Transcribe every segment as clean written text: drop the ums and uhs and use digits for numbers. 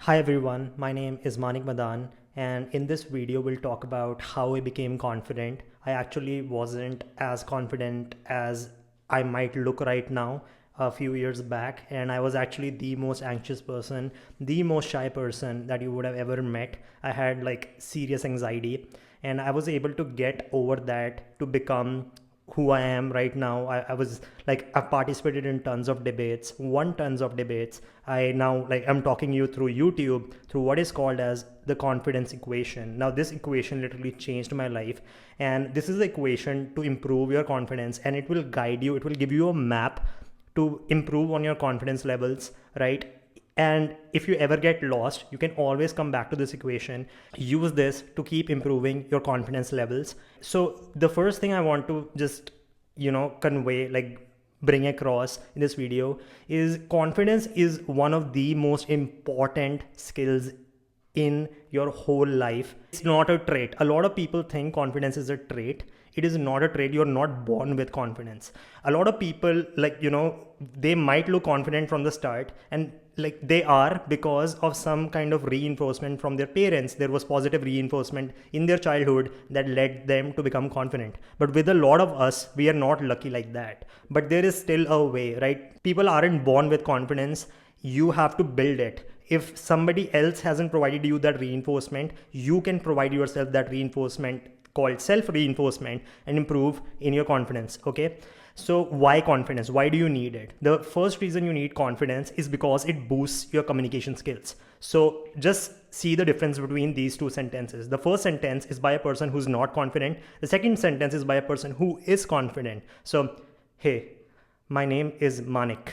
Hi everyone, my name is Manik Madan, and in this video we'll talk about how I became confident. I actually wasn't as confident as I might look right now a few years back, and I was actually the most anxious person, the most shy person that you would have ever met. I had like serious anxiety, and I was able to get over that to become who I am right now. I was like, I've participated in tons of debates, won tons of debates. I now like I'm talking you through YouTube through what is called as the confidence equation. Now this equation literally changed my life, and this is the equation to improve your confidence, and it will guide you, it will give you a map to improve on your confidence levels, right? And if you ever get lost, you can always come back to this equation. Use this to keep improving your confidence levels. So the first thing I want to just, convey, like bring across in this video is confidence is one of the most important skills in your whole life. It's not a trait. A lot of people think confidence is a trait. It is not a trait. You're not born with confidence. A lot of people, they might look confident from the start, and like they are because of some kind of reinforcement from their parents. There was positive reinforcement in their childhood that led them to become confident. But with a lot of us, we are not lucky like that. But there is still a way, right? People aren't born with confidence. You have to build it. If somebody else hasn't provided you that reinforcement, you can provide yourself that reinforcement called self-reinforcement and improve in your confidence. Okay. So why confidence? Why do you need it? The first reason you need confidence is because it boosts your communication skills. So just see the difference between these two sentences. The first sentence is by a person who's not confident. The second sentence is by a person who is confident. So, hey, my name is Manik.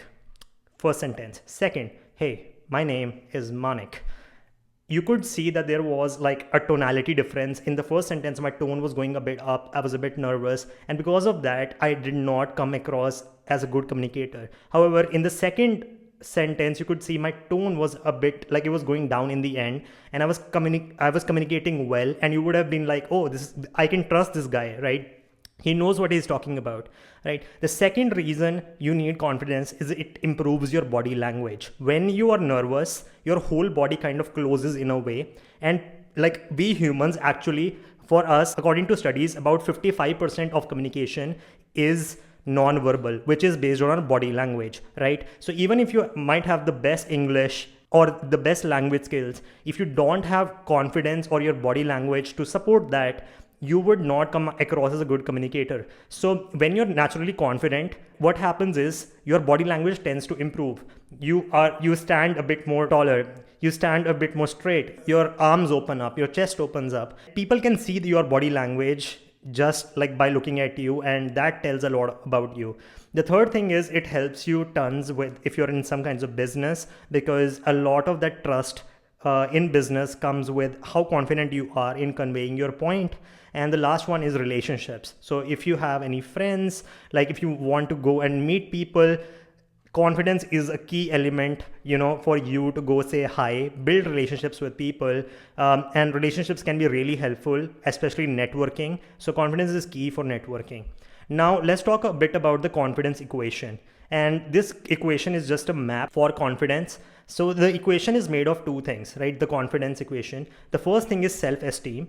First sentence. Second, hey, my name is Manik. You could see that there was like a tonality difference. In the first sentence, my tone was going a bit up. I was a bit nervous. And because of that, I did not come across as a good communicator. However, in the second sentence, you could see my tone was a bit like it was going down in the end, and I was communicating well, and you would have been like, oh, I can trust this guy, right? He knows what he's talking about, right? The second reason you need confidence is it improves your body language. When you are nervous, your whole body kind of closes in a way. And like we humans actually, for us, according to studies, about 55% of communication is non-verbal, which is based on our body language, right? So even if you might have the best English or the best language skills, if you don't have confidence or your body language to support that, you would not come across as a good communicator. So when you're naturally confident, what happens is your body language tends to improve. You stand a bit more taller, you stand a bit more straight, your arms open up, your chest opens up. People can see your body language just like by looking at you, and that tells a lot about you. The third thing is it helps you tons with if you're in some kinds of business, because a lot of that trust in business comes with how confident you are in conveying your point. And the last one is relationships. So if you have any friends, like if you want to go and meet people, confidence is a key element, for you to go say hi, build relationships with people. And relationships can be really helpful, especially networking. So confidence is key for networking. Now let's talk a bit about the confidence equation. And this equation is just a map for confidence. So the equation is made of two things, right? The confidence equation. The first thing is self-esteem.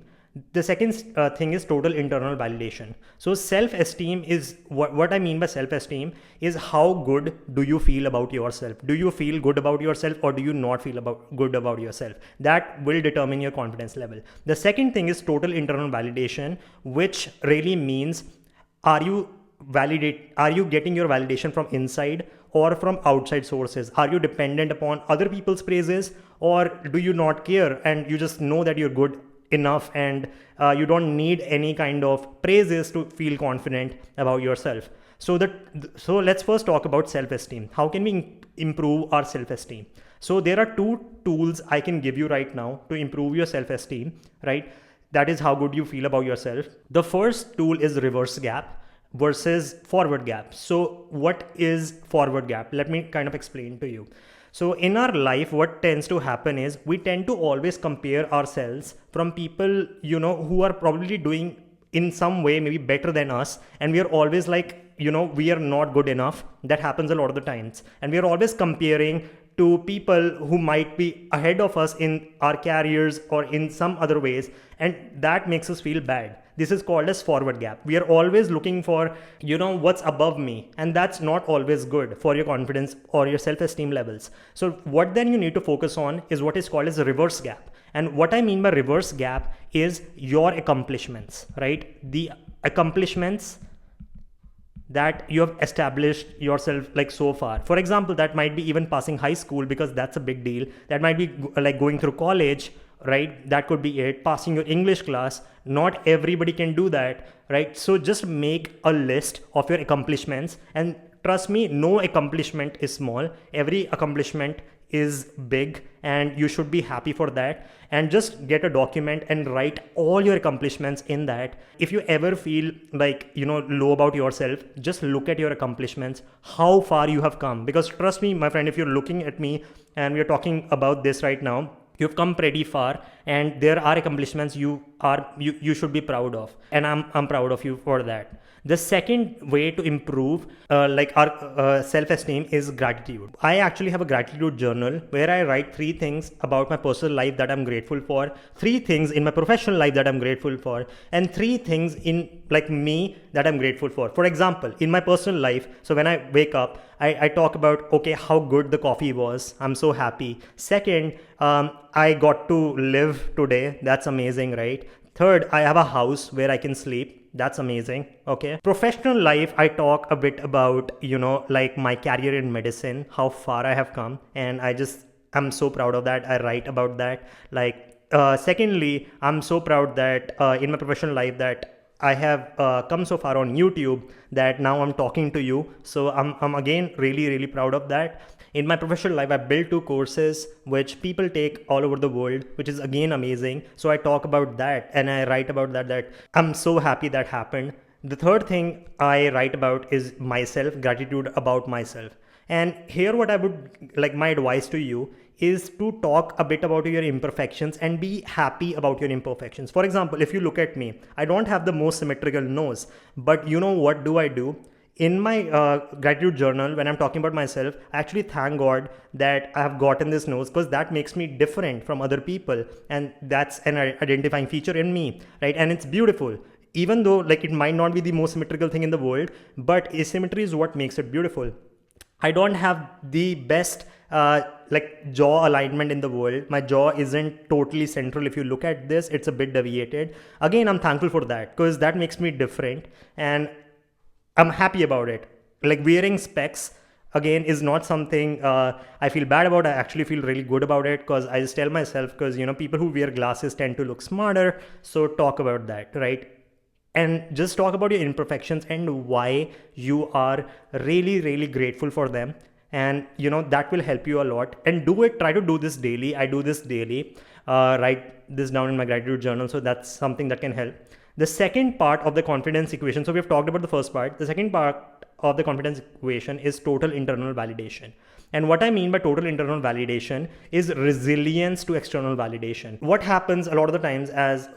The second thing is total internal validation. So self-esteem is what I mean by self-esteem is how good do you feel about yourself? Do you feel good about yourself, or do you not feel good about yourself? That will determine your confidence level. The second thing is total internal validation, which really means are you getting your validation from inside or from outside sources? Are you dependent upon other people's praises, or do you not care and you just know that you're good enough and you don't need any kind of praises to feel confident about yourself? So let's first talk about self-esteem. How can we improve our self-esteem? So there are two tools I can give you right now to improve your self-esteem, right? That is how good you feel about yourself. The first tool is reverse gap versus forward gap. So what is forward gap? Let me kind of explain to you. So in our life, what tends to happen is we tend to always compare ourselves from people, who are probably doing in some way maybe better than us. And we are always like, we are not good enough. That happens a lot of the times. And we are always comparing to people who might be ahead of us in our careers or in some other ways, and that makes us feel bad. This is called as forward gap. We are always looking for, what's above me, and that's not always good for your confidence or your self-esteem levels. So what then you need to focus on is what is called as a reverse gap. And what I mean by reverse gap is your accomplishments, right? The accomplishments that you have established yourself like so far. For example, that might be even passing high school, because that's a big deal. That might be like going through college, right? That could be it. Passing your English class. Not everybody can do that, right? So just make a list of your accomplishments, and trust me, no accomplishment is small. Every accomplishment is big, and you should be happy for that. And just get a document and write all your accomplishments in that. If you ever feel like, low about yourself, just look at your accomplishments, how far you have come. Because trust me, my friend, if you're looking at me and we're talking about this right now, you've come pretty far, and there are accomplishments you should be proud of, and I'm proud of you for that. The second way to improve our self-esteem is gratitude. I actually have a gratitude journal where I write 3 things about my personal life that I'm grateful for, 3 things in my professional life that I'm grateful for, and 3 things in like me that I'm grateful for. For example, in my personal life, so when I wake up, I talk about, okay, how good the coffee was. I'm so happy. Second, I got to live today. That's amazing, right? Third, I have a house where I can sleep. That's amazing. Okay. Professional life, I talk a bit about, like my career in medicine, how far I have come. And I'm so proud of that. I write about that. Secondly, I'm so proud that in my professional life that I have come so far on YouTube that now I'm talking to you. So I'm again really, really proud of that. In my professional life, I built 2 courses which people take all over the world, which is again amazing. So I talk about that and I write about that I'm so happy that happened. The third thing I write about is myself, gratitude about myself. And here what I would like, my advice to you is to talk a bit about your imperfections and be happy about your imperfections. For example, if you look at me, I don't have the most symmetrical nose, but what do I do? In my gratitude journal, when I'm talking about myself, I actually thank God that I have gotten this nose, because that makes me different from other people. And that's an identifying feature in me, right? And it's beautiful. Even though like it might not be the most symmetrical thing in the world, but asymmetry is what makes it beautiful. I don't have the best jaw alignment in the world. My jaw isn't totally central. If you look at this, it's a bit deviated. Again, I'm thankful for that, because that makes me different and I'm happy about it. Like wearing specs again is not something I feel bad about. I actually feel really good about it, because I just tell myself, because people who wear glasses tend to look smarter. So talk about that, right? And just talk about your imperfections and why you are really, really grateful for them. And that will help you a lot. And try to do this daily. I do this daily. Write this down in my gratitude journal. So that's something that can help. The second part of the confidence equation. So we've talked about the first part. The second part of the confidence equation is total internal validation. And what I mean by total internal validation is resilience to external validation. What happens a lot of the times as,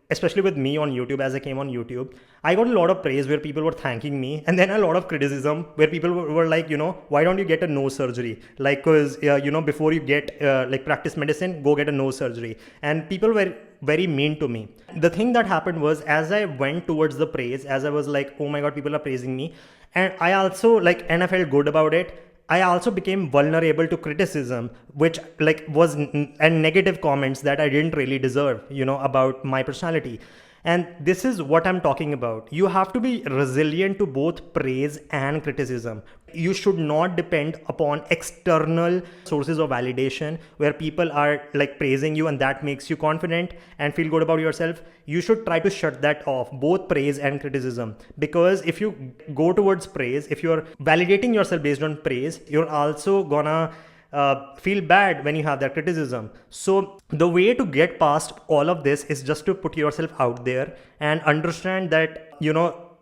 especially with me on YouTube, as I came on YouTube, I got a lot of praise where people were thanking me, and then a lot of criticism where people were like, why don't you get a nose surgery? Like, cause, before you get, practice medicine, go get a nose surgery. And people were very mean to me. The thing that happened was, as I went towards the praise, as I was like, oh my God, people are praising me. And I also and I felt good about it. I also became vulnerable to criticism, which was and negative comments that I didn't really deserve, about my personality. And this is what I'm talking about. You have to be resilient to both praise and criticism. You should not depend upon external sources of validation where people are praising you and that makes you confident and feel good about yourself. You should try to shut that off, both praise and criticism. Because if you go towards praise, if you're validating yourself based on praise, you're also gonna feel bad when you have that criticism. So the way to get past all of this is just to put yourself out there and understand that,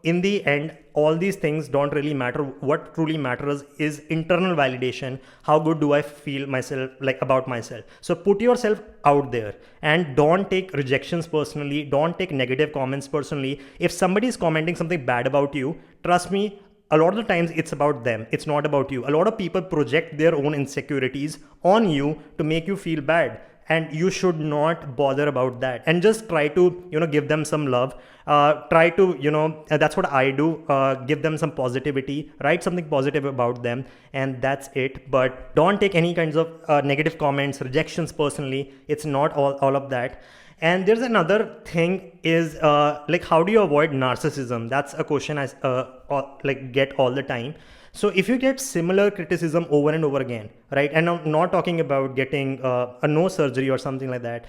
in the end, all these things don't really matter. What truly matters is internal validation. How good do I feel myself, about myself? So put yourself out there and don't take rejections personally. Don't take negative comments personally. If somebody is commenting something bad about you, trust me, a lot of the times it's about them, it's not about you. A lot of people project their own insecurities on you to make you feel bad, and you should not bother about that, and just try to give them some love. Try to that's what I do, give them some positivity, write something positive about them, and that's it. But don't take any kinds of negative comments, rejections personally. It's not all of that. And there's another thing is like, how do you avoid narcissism? That's a question I like get all the time. So if you get similar criticism over and over again, right? And I'm not talking about getting a nose surgery or something like that.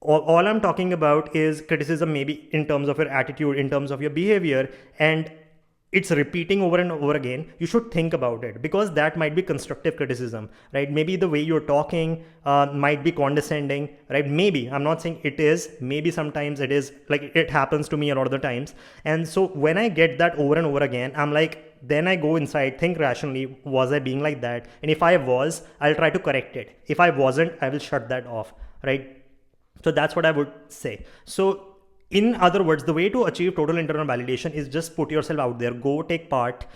All I'm talking about is criticism, maybe in terms of your attitude, in terms of your behavior, and it's repeating over and over again. You should think about it, because that might be constructive criticism, right? Maybe the way you're talking might be condescending, right? Maybe, I'm not saying it is, maybe sometimes it is. Like, it happens to me a lot of the times. And so when I get that over and over again, I'm like, then I go inside, think rationally, was I being like that? And if I was, I'll try to correct it. If I wasn't, I will shut that off, right? So that's what I would say. So in other words, the way to achieve total internal validation is just put yourself out there. Go take part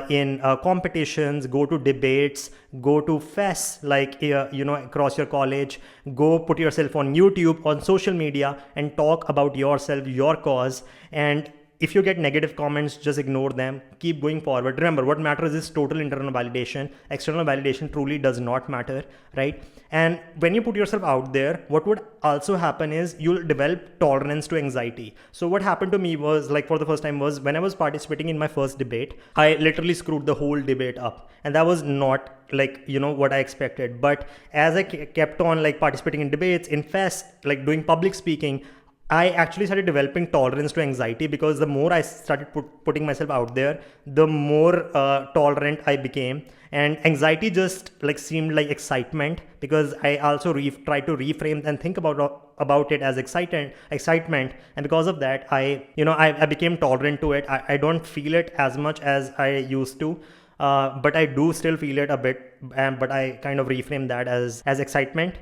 in competitions, go to debates, go to fests like across your college. Go put yourself on YouTube, on social media, and talk about yourself, your cause. And if you get negative comments, just ignore them. Keep going forward. Remember, what matters is total internal validation. External validation truly does not matter, right? And when you put yourself out there, what would also happen is you'll develop tolerance to anxiety. So what happened to me was, like, for the first time, was when I was participating in my first debate, I literally screwed the whole debate up. And that was not like, what I expected. But as I kept on like participating in debates, in fests, like doing public speaking, I actually started developing tolerance to anxiety, because the more I started putting myself out there, the more tolerant I became. And anxiety just like seemed like excitement, because I also tried to reframe and think about it as excitement. And because of that, I became tolerant to it. I don't feel it as much as I used to. But I do still feel it a bit, but I kind of reframe that as excitement.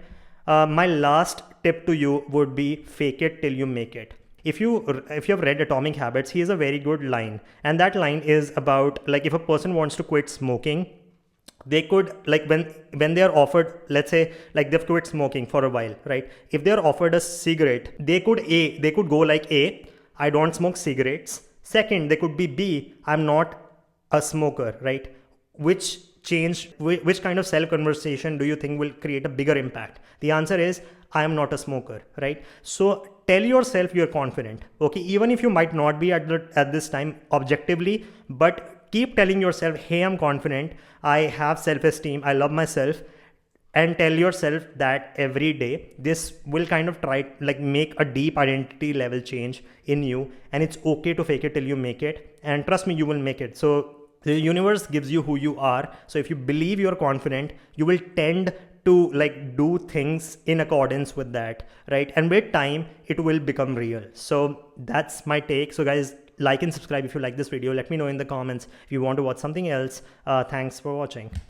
My last tip to you would be fake it till you make it. If you have read Atomic Habits, he has a very good line, and that line is about, like, if a person wants to quit smoking, they could, like, when they are offered, let's say, like, they've quit smoking for a while, right? If they're offered a cigarette, they could go like, A, I don't smoke cigarettes. Second, they could be B, I'm not a smoker, right? Which kind of self-conversation do you think will create a bigger impact? The answer is, I am not a smoker, right? So tell yourself you're confident, okay? Even if you might not be at this time objectively, but keep telling yourself, hey, I'm confident, I have self-esteem, I love myself. And tell yourself that every day. This will kind of make a deep identity level change in you. And it's okay to fake it till you make it. And trust me, you will make it. So the universe gives you who you are. So if you believe you're confident, you will tend to like do things in accordance with that, right? And with time, it will become real. So that's my take. So guys, like and subscribe if you like this video. Let me know in the comments if you want to watch something else. Thanks for watching.